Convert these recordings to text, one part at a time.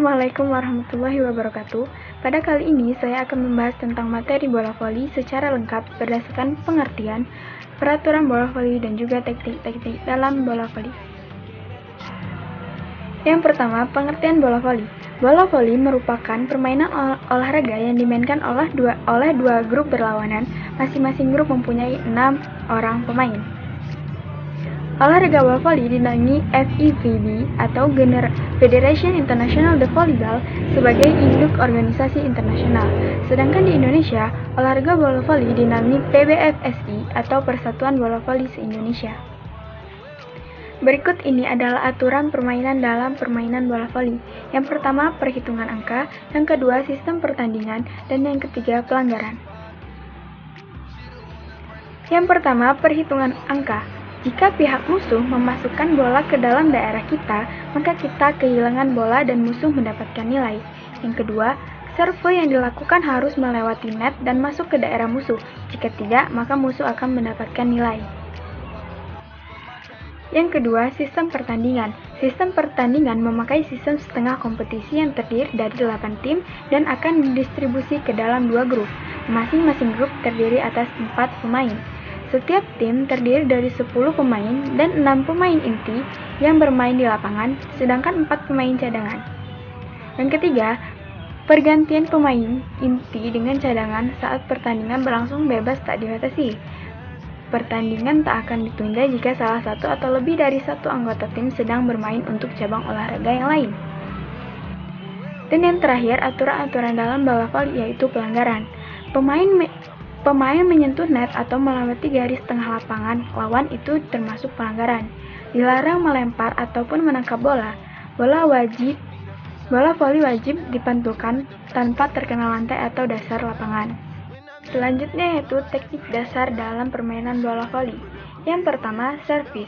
Assalamualaikum warahmatullahi wabarakatuh. Pada kali ini saya akan membahas tentang materi bola voli secara lengkap berdasarkan pengertian, peraturan bola voli dan juga teknik-teknik dalam bola voli. Yang pertama, pengertian bola voli. Bola voli merupakan permainan olahraga yang dimainkan oleh dua grup berlawanan. Masing-masing grup mempunyai 6 orang pemain. Olahraga bola voli dinamai FIVB atau Federation International de Volleyball sebagai induk organisasi internasional. Sedangkan di Indonesia, olahraga bola voli dinamai PBFSI atau Persatuan Bola Voli se-Indonesia. Berikut ini adalah aturan permainan dalam permainan bola voli. Yang pertama, perhitungan angka, yang kedua, sistem pertandingan, dan yang ketiga, pelanggaran. Yang pertama, perhitungan angka. Jika pihak musuh memasukkan bola ke dalam daerah kita, maka kita kehilangan bola dan musuh mendapatkan nilai. Yang kedua, serve yang dilakukan harus melewati net dan masuk ke daerah musuh. Jika tidak, maka musuh akan mendapatkan nilai. Yang kedua, sistem pertandingan. Sistem pertandingan memakai sistem setengah kompetisi yang terdiri dari 8 tim dan akan didistribusi ke dalam 2 grup. Masing-masing grup terdiri atas 4 pemain. Setiap tim terdiri dari 10 pemain dan 6 pemain inti yang bermain di lapangan, sedangkan 4 pemain cadangan. Yang ketiga, pergantian pemain inti dengan cadangan saat pertandingan berlangsung bebas tak dibatasi. Pertandingan tak akan ditunda jika salah satu atau lebih dari satu anggota tim sedang bermain untuk cabang olahraga yang lain. Dan yang terakhir, aturan-aturan dalam bola voli yaitu pelanggaran. Pemain menyentuh net atau melewati garis tengah lapangan lawan itu termasuk pelanggaran. Dilarang melempar ataupun menangkap bola. Bola voli wajib dipantulkan tanpa terkena lantai atau dasar lapangan. Selanjutnya yaitu teknik dasar dalam permainan bola voli. Yang pertama, servis.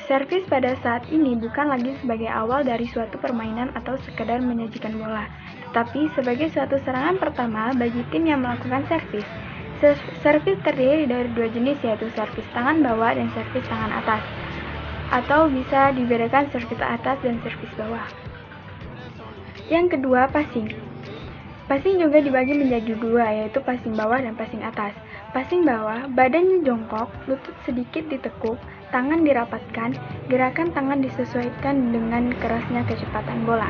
Servis pada saat ini bukan lagi sebagai awal dari suatu permainan atau sekedar menyajikan bola, tetapi sebagai suatu serangan pertama bagi tim yang melakukan servis. Servis terdiri dari 2 jenis yaitu servis tangan bawah dan servis tangan atas, atau bisa dibedakan servis atas dan servis bawah. Yang kedua, passing. Passing juga dibagi menjadi 2 yaitu passing bawah dan passing atas. Passing bawah, badannya jongkok, lutut sedikit ditekuk, tangan dirapatkan, gerakan tangan disesuaikan dengan kerasnya kecepatan bola.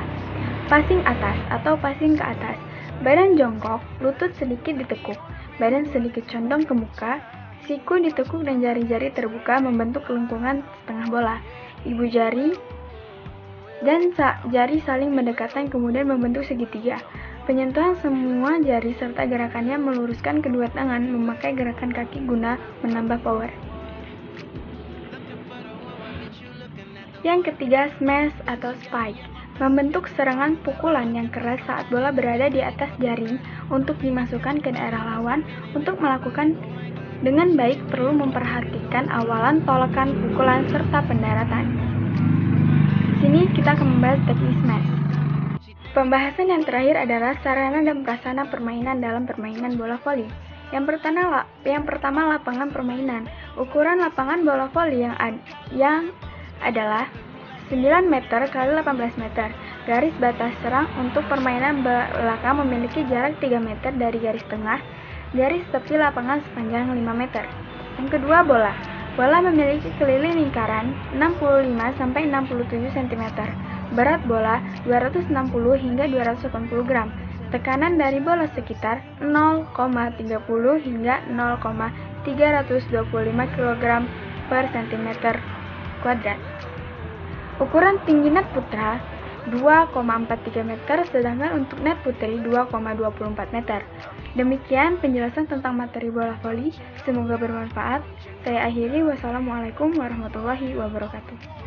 Passing atas atau passing ke atas, badan jongkok, lutut sedikit ditekuk, badan sedikit condong ke muka, siku ditekuk dan jari-jari terbuka membentuk lengkungan setengah bola. Ibu jari dan jari saling mendekatkan kemudian membentuk segitiga. Penyentuhan semua jari serta gerakannya meluruskan kedua tangan memakai gerakan kaki guna menambah power. Yang ketiga, smash atau spike. Membentuk serangan pukulan yang keras saat bola berada di atas jaring untuk dimasukkan ke daerah lawan. Untuk melakukan dengan baik perlu memperhatikan awalan tolakan pukulan serta pendaratan. Di sini kita akan membahas teknik smash. Pembahasan yang terakhir adalah sarana dan prasarana permainan dalam permainan bola voli. Yang pertama lapangan permainan. Ukuran lapangan bola voli yang adalah 9 meter x 18 meter. Garis batas serang untuk permainan belakang memiliki jarak 3 meter dari garis tengah. Garis tepi lapangan sepanjang 5 meter. Yang kedua, bola. Bola memiliki keliling lingkaran 65-67 cm. Berat bola 260 hingga 280 gram. Tekanan dari bola sekitar 0,30 hingga 0,325 kg per cm kuadrat. Ukuran tinggi net putra 2,43 meter, sedangkan untuk net putri 2,24 meter. Demikian penjelasan tentang materi bola voli. Semoga bermanfaat. Saya akhiri. Wassalamualaikum warahmatullahi wabarakatuh.